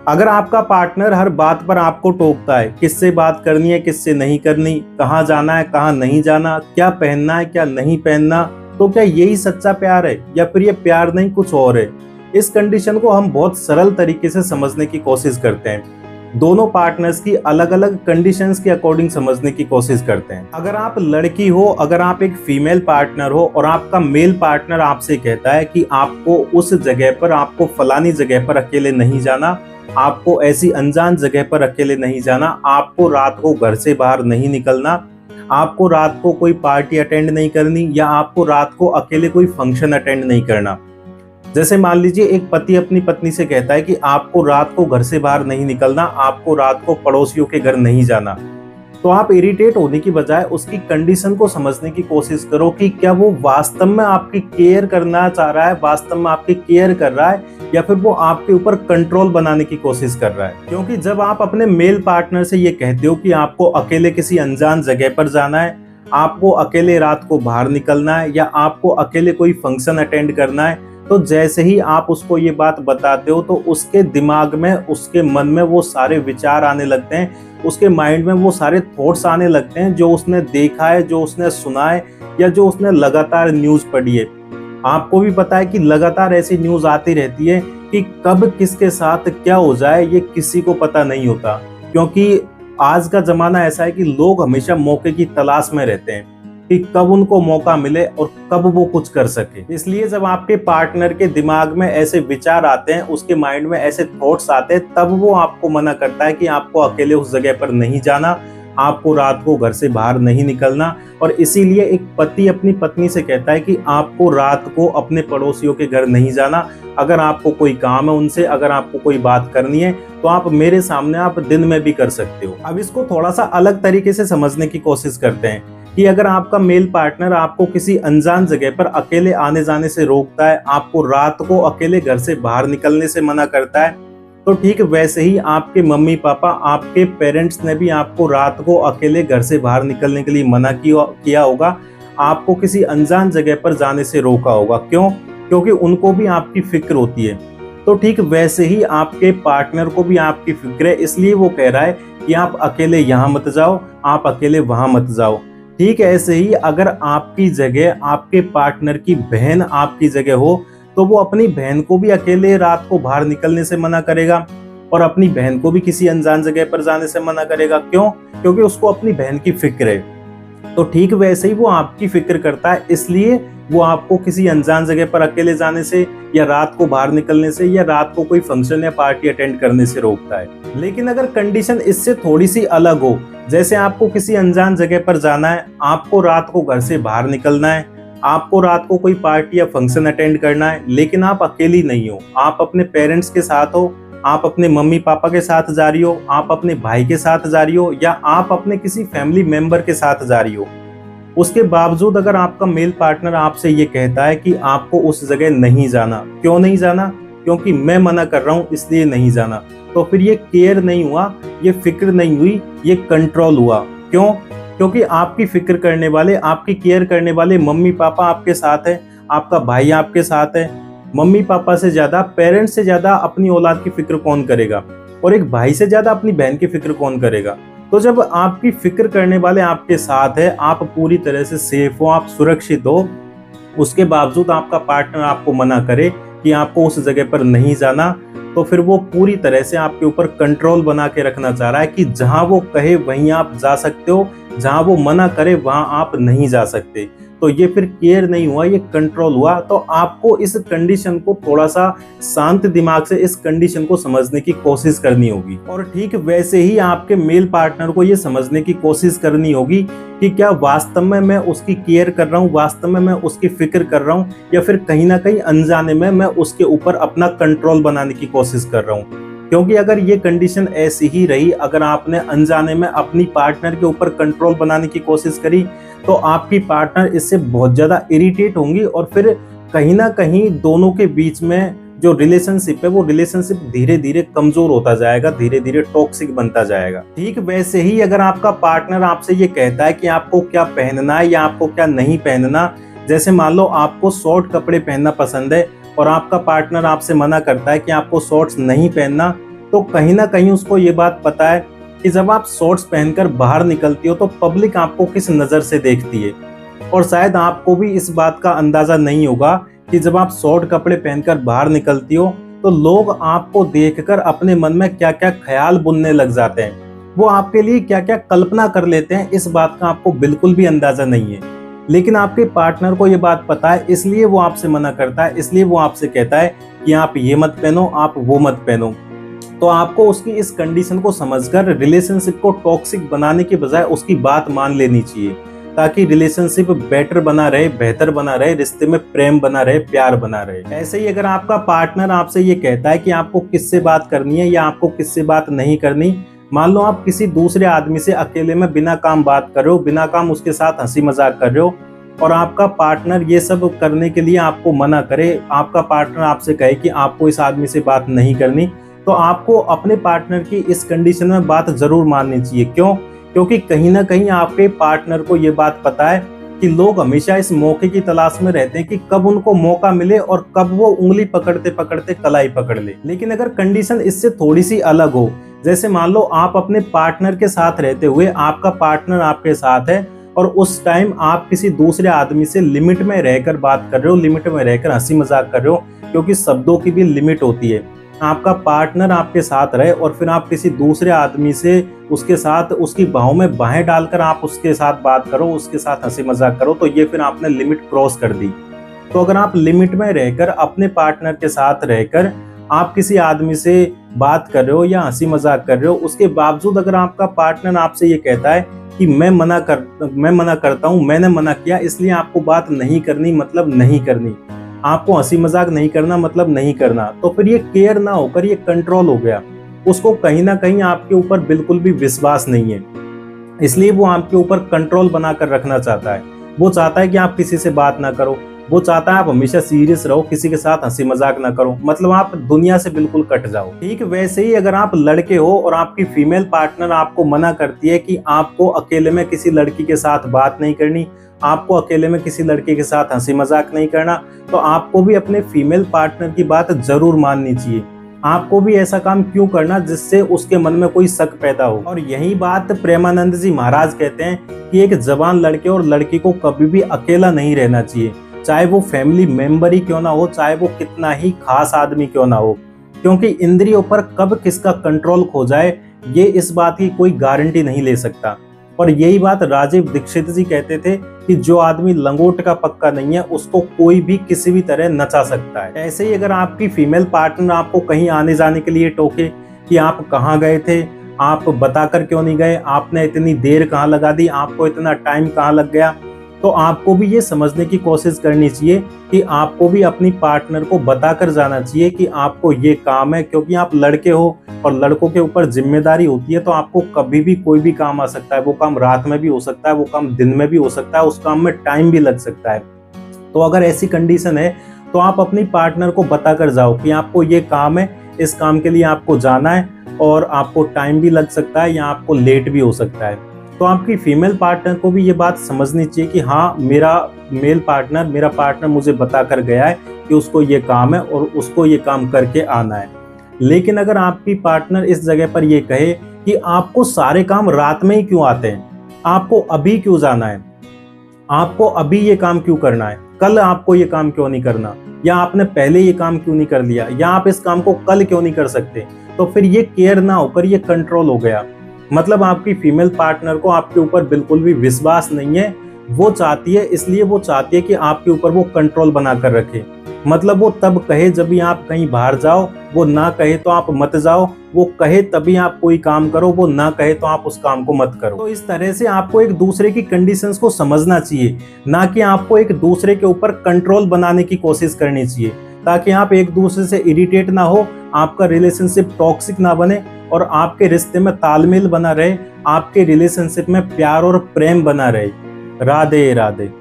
अगर आपका पार्टनर हर बात पर आपको टोकता है, किससे बात करनी है किससे नहीं करनी, कहाँ जाना है कहाँ नहीं जाना, क्या पहनना है क्या नहीं पहनना, तो क्या यही सच्चा प्यार है या फिर ये प्यार नहीं कुछ और है? इस कंडीशन को हम बहुत सरल तरीके से समझने की कोशिश करते हैं। दोनों पार्टनर्स की अलग अलग कंडीशंस के अकॉर्डिंग समझने की कोशिश करते हैं। अगर आप लड़की हो, अगर आप एक फीमेल पार्टनर हो और आपका मेल पार्टनर आपसे कहता है कि आपको उस जगह पर, आपको फलानी जगह पर अकेले नहीं जाना, आपको ऐसी अनजान जगह पर अकेले नहीं जाना, आपको रात को घर से बाहर नहीं निकलना, आपको रात को कोई पार्टी अटेंड नहीं करनी, या आपको रात को अकेले कोई फंक्शन अटेंड नहीं करना। जैसे मान लीजिए एक पति अपनी पत्नी से कहता है कि आपको रात को घर से बाहर नहीं निकलना, आपको रात को पड़ोसियों के घर नहीं जाना, तो आप इरिटेट होने की बजाय उसकी कंडीशन को समझने की कोशिश करो कि क्या वो वास्तव में आपकी केयर करना चाह रहा है, वास्तव में आपकी केयर कर रहा है, या फिर वो आपके ऊपर कंट्रोल बनाने की कोशिश कर रहा है। क्योंकि जब आप अपने मेल पार्टनर से ये कहते हो कि आपको अकेले किसी अनजान जगह पर जाना है, आपको अकेले रात को बाहर निकलना है, या आपको अकेले कोई फंक्शन अटेंड करना है, तो जैसे ही आप उसको ये बात बताते हो तो उसके दिमाग में, उसके मन में वो सारे विचार आने लगते हैं, उसके माइंड में वो सारे थॉट्स आने लगते हैं जो उसने देखा है, जो उसने सुना है, या जो उसने लगातार न्यूज़ पढ़ी है। आपको भी पता है कि लगातार ऐसी न्यूज़ आती रहती है कि कब किसके साथ क्या हो जाए ये किसी को पता नहीं होता, क्योंकि आज का ज़माना ऐसा है कि लोग हमेशा मौके की तलाश में रहते हैं कि कब उनको मौका मिले और कब वो कुछ कर सके। इसलिए जब आपके पार्टनर के दिमाग में ऐसे विचार आते हैं, उसके माइंड में ऐसे थॉट्स आते हैं, तब वो आपको मना करता है कि आपको अकेले उस जगह पर नहीं जाना, आपको रात को घर से बाहर नहीं निकलना। और इसीलिए एक पति अपनी पत्नी से कहता है कि आपको रात को अपने पड़ोसियों के घर नहीं जाना, अगर आपको कोई काम है उनसे, अगर आपको कोई बात करनी है तो आप मेरे सामने आप दिन में भी कर सकते हो। अब इसको थोड़ा सा अलग तरीके से समझने की कोशिश करते हैं कि अगर आपका मेल पार्टनर आपको किसी अनजान जगह पर अकेले आने जाने से रोकता है, आपको रात को अकेले घर से बाहर निकलने से मना करता है, तो ठीक वैसे ही आपके मम्मी पापा, आपके पेरेंट्स ने भी आपको रात को अकेले घर से बाहर निकलने के लिए मना किया होगा, आपको किसी अनजान जगह पर जाने से रोका होगा। क्यों? क्योंकि उनको भी आपकी फिक्र होती है। तो ठीक वैसे ही आपके पार्टनर को भी आपकी फिक्र है, इसलिए वो कह रहा है कि आप अकेले यहाँ मत जाओ, आप अकेले वहां मत जाओ। ठीक ऐसे ही अगर आपकी जगह आपके पार्टनर की बहन आपकी जगह हो, तो वो अपनी बहन को भी अकेले रात को बाहर निकलने से मना करेगा और अपनी बहन को भी किसी अनजान जगह पर जाने से मना करेगा। क्यों? क्योंकि उसको अपनी बहन की फिक्र है। तो ठीक वैसे ही वो आपकी फिक्र करता है, इसलिए वो आपको किसी अनजान जगह पर अकेले जाने से, या रात को बाहर निकलने से, या रात को कोई फंक्शन या पार्टी अटेंड करने से रोकता है। लेकिन अगर कंडीशन इससे थोड़ी सी अलग हो, जैसे आपको किसी अनजान जगह पर जाना है, आपको रात को घर से बाहर निकलना है, आपको रात को कोई पार्टी या फंक्शन अटेंड करना है, लेकिन आप अकेली नहीं हो, आप अपने पेरेंट्स के साथ हो, आप अपने मम्मी पापा के साथ जा रही हो, आप अपने भाई के साथ जा रही हो, या आप अपने किसी फैमिली मेंबर के साथ जा रही हो। उसके बावजूद अगर आपका मेल पार्टनर आपसे ये कहता है कि आपको उस जगह नहीं जाना, क्यों नहीं जाना? क्योंकि मैं मना कर रहा हूँ इसलिए नहीं जाना, तो फिर ये केयर नहीं हुआ, ये फिक्र नहीं हुई, ये कंट्रोल हुआ। क्यों? क्योंकि आपकी फिक्र करने वाले, आपकी केयर करने वाले मम्मी पापा आपके साथ है, आपका भाई आपके साथ है। मम्मी पापा से ज्यादा, पेरेंट्स से ज्यादा अपनी औलाद की फिक्र कौन करेगा? और एक भाई से ज्यादा अपनी बहन की फिक्र कौन करेगा? तो जब आपकी फिक्र करने वाले आपके साथ है, आप पूरी तरह से सेफ हो, आप सुरक्षित हो, उसके बावजूद आपका पार्टनर आपको मना करे कि आपको उस जगह पर नहीं जाना, तो फिर वो पूरी तरह से आपके ऊपर कंट्रोल बना के रखना चाह रहा है कि जहां वो कहे वहीं आप जा सकते हो, जहां वो मना करे वहां आप नहीं जा सकते। तो ये फिर केयर नहीं हुआ, ये कंट्रोल हुआ। तो आपको इस कंडीशन को थोड़ा सा शांत दिमाग से इस कंडीशन को समझने की कोशिश करनी होगी। और ठीक वैसे ही आपके मेल पार्टनर को ये समझने की कोशिश करनी होगी कि क्या वास्तव में मैं उसकी केयर कर रहा हूँ, वास्तव में मैं उसकी फिक्र कर रहा हूँ, या फिर कहीं ना कहीं अनजाने में मैं उसके ऊपर अपना कंट्रोल बनाने की कोशिश कर रहा हूँ। क्योंकि अगर ये कंडीशन ऐसी ही रही, अगर आपने अनजाने में अपनी पार्टनर के ऊपर कंट्रोल बनाने की कोशिश करी, तो आपकी पार्टनर इससे बहुत ज्यादा इरिटेट होंगी और फिर कहीं ना कहीं दोनों के बीच में जो रिलेशनशिप है वो रिलेशनशिप धीरे धीरे कमजोर होता जाएगा, धीरे धीरे टॉक्सिक बनता जाएगा। ठीक वैसे ही अगर आपका पार्टनर आपसे ये कहता है कि आपको क्या पहनना है या आपको क्या नहीं पहनना, जैसे मान लो आपको शॉर्ट कपड़े पहनना पसंद है और आपका पार्टनर आपसे मना करता है कि आपको शॉर्ट्स नहीं पहनना, तो कहीं ना कहीं उसको ये बात पता है कि जब आप शॉर्ट्स पहनकर बाहर निकलती हो तो पब्लिक आपको किस नज़र से देखती है। और शायद आपको भी इस बात का अंदाज़ा नहीं होगा कि जब आप शॉर्ट कपड़े पहनकर बाहर निकलती हो तो लोग आपको देखकर अपने मन में क्या क्या ख्याल बुनने लग जाते हैं, वो आपके लिए क्या क्या कल्पना कर लेते हैं, इस बात का आपको बिल्कुल भी अंदाज़ा नहीं है। लेकिन आपके पार्टनर को ये बात पता है, इसलिए वो आपसे मना करता है, इसलिए वो आपसे कहता है कि आप ये मत पहनो, आप वो मत पहनो। तो आपको उसकी इस कंडीशन को समझकर रिलेशनशिप को टॉक्सिक बनाने के बजाय उसकी बात मान लेनी चाहिए, ताकि रिलेशनशिप बेटर बना रहे, बेहतर बना रहे, रिश्ते में प्रेम बना रहे, प्यार बना रहे। ऐसे ही अगर आपका पार्टनर आपसे ये कहता है कि आपको किससे बात करनी है या आपको किससे बात नहीं करनी, मान लो आप किसी दूसरे आदमी से अकेले में बिना काम बात कर रहे हो, बिना काम उसके साथ हंसी मजाक कर रहे हो, और आपका पार्टनर ये सब करने के लिए आपको मना करे, आपका पार्टनर आपसे कहे कि आपको इस आदमी से बात नहीं करनी, तो आपको अपने पार्टनर की इस कंडीशन में बात जरूर माननी चाहिए। क्यों? क्योंकि कहीं ना कहीं आपके पार्टनर को ये बात पता है कि लोग हमेशा इस मौके की तलाश में रहते हैं कि कब उनको मौका मिले और कब वो उंगली पकड़ते पकड़ते कलाई पकड़ ले। लेकिन अगर कंडीशन इससे थोड़ी सी अलग हो, जैसे मान लो आप अपने पार्टनर के साथ रहते हुए आपका पार्टनर आपके साथ है और उस टाइम आप किसी दूसरे आदमी से लिमिट में रहकर बात कर रहे हो, लिमिट में रहकर हंसी मजाक कर रहे हो, क्योंकि शब्दों की भी लिमिट होती है। आपका पार्टनर आपके साथ रहे और फिर आप किसी दूसरे आदमी से उसके साथ उसकी बाहों में बाहें डालकर आप उसके साथ बात करो, उसके साथ हंसी मजाक करो, तो ये फिर आपने लिमिट क्रॉस कर दी। तो अगर आप लिमिट में रहकर अपने पार्टनर के साथ रहकर आप किसी आदमी से बात कर रहे हो या हंसी मजाक कर रहे हो, उसके बावजूद अगर आपका पार्टनर आपसे ये कहता है कि मैं मना करता हूँ, मैंने मना किया इसलिए आपको बात नहीं करनी, मतलब नहीं करनी, आपको हंसी मजाक नहीं करना मतलब नहीं करना, तो फिर ये केयर ना होकर ये कंट्रोल हो गया। उसको कहीं ना कहीं आपके ऊपर बिल्कुल भी विश्वास नहीं है, इसलिए वो आपके ऊपर कंट्रोल बनाकर रखना चाहता है। वो चाहता है कि आप किसी से बात ना करो, वो चाहता है आप हमेशा सीरियस रहो, किसी के साथ हंसी मजाक ना करो, मतलब आप दुनिया से बिल्कुल कट जाओ। ठीक वैसे ही अगर आप लड़के हो और आपकी फीमेल पार्टनर आपको मना करती है कि आपको अकेले में किसी लड़की के साथ बात नहीं करनी, आपको अकेले में किसी लड़के के साथ हंसी मजाक नहीं करना, तो आपको भी अपने फीमेल पार्टनर की बात जरूर माननी चाहिए। आपको भी ऐसा काम क्यों करना जिससे उसके मन में कोई शक पैदा हो। और यही बात प्रेमानंद जी महाराज कहते हैं कि एक जवान लड़के और लड़की को कभी भी अकेला नहीं रहना चाहिए, चाहे वो फैमिली मेंबर ही क्यों ना हो, चाहे वो कितना ही खास आदमी क्यों ना हो, क्योंकि इंद्रियों पर कब किसका कंट्रोल खो जाए ये इस बात की कोई गारंटी नहीं ले सकता। और यही बात राजीव दीक्षित जी कहते थे कि जो आदमी लंगोट का पक्का नहीं है उसको कोई भी किसी भी तरह नचा सकता है। ऐसे ही अगर आपकी फीमेल पार्टनर आपको कहीं आने जाने के लिए टोके कि आप कहाँ गए थे, आप बताकर क्यों नहीं गए, आपने इतनी देर कहाँ लगा दी, आपको इतना टाइम कहाँ लग गया, तो आपको भी ये समझने की कोशिश करनी चाहिए कि आपको भी अपनी पार्टनर को बताकर जाना चाहिए कि आपको ये काम है, क्योंकि आप लड़के हो और लड़कों के ऊपर जिम्मेदारी होती है, तो आपको कभी भी कोई भी काम आ सकता है। वो काम रात में भी हो सकता है, वो काम दिन में भी हो सकता है, उस काम में टाइम भी लग सकता है। तो अगर ऐसी कंडीशन है तो आप अपनी पार्टनर को बताकर जाओ कि आपको ये काम है, इस काम के लिए आपको जाना है और आपको टाइम भी लग सकता है या आपको लेट भी हो सकता है। तो आपकी फीमेल पार्टनर को भी ये बात समझनी चाहिए कि हाँ मेरा पार्टनर मुझे बताकर गया है कि उसको ये काम है और उसको ये काम करके आना है। लेकिन अगर आपकी पार्टनर इस जगह पर ये कहे कि आपको सारे काम रात में ही क्यों आते हैं, आपको अभी क्यों जाना है, आपको अभी ये काम क्यों करना है, कल आपको ये काम क्यों नहीं करना, या आपने पहले ये काम क्यों नहीं कर लिया, या आप इस काम को कल क्यों नहीं कर सकते, तो फिर ये केयर ना होकर ये कंट्रोल हो गया। मतलब आपकी फीमेल पार्टनर को आपके ऊपर बिल्कुल भी विश्वास नहीं है, वो चाहती है, इसलिए वो चाहती है कि आपके ऊपर वो कंट्रोल बना कर रखे। मतलब वो तब कहे जब भी आप कहीं बाहर जाओ, वो ना कहे तो आप मत जाओ, वो कहे तभी आप कोई काम करो, वो ना कहे तो आप उस काम को मत करो। तो इस तरह से आपको एक दूसरे की कंडीशंस को समझना चाहिए, ना कि आपको एक दूसरे के ऊपर कंट्रोल बनाने की कोशिश करनी चाहिए, ताकि आप एक दूसरे से इरिटेट ना हो, आपका रिलेशनशिप टॉक्सिक ना बने और आपके रिश्ते में तालमेल बना रहे, आपके रिलेशनशिप में प्यार और प्रेम बना रहे। राधे राधे।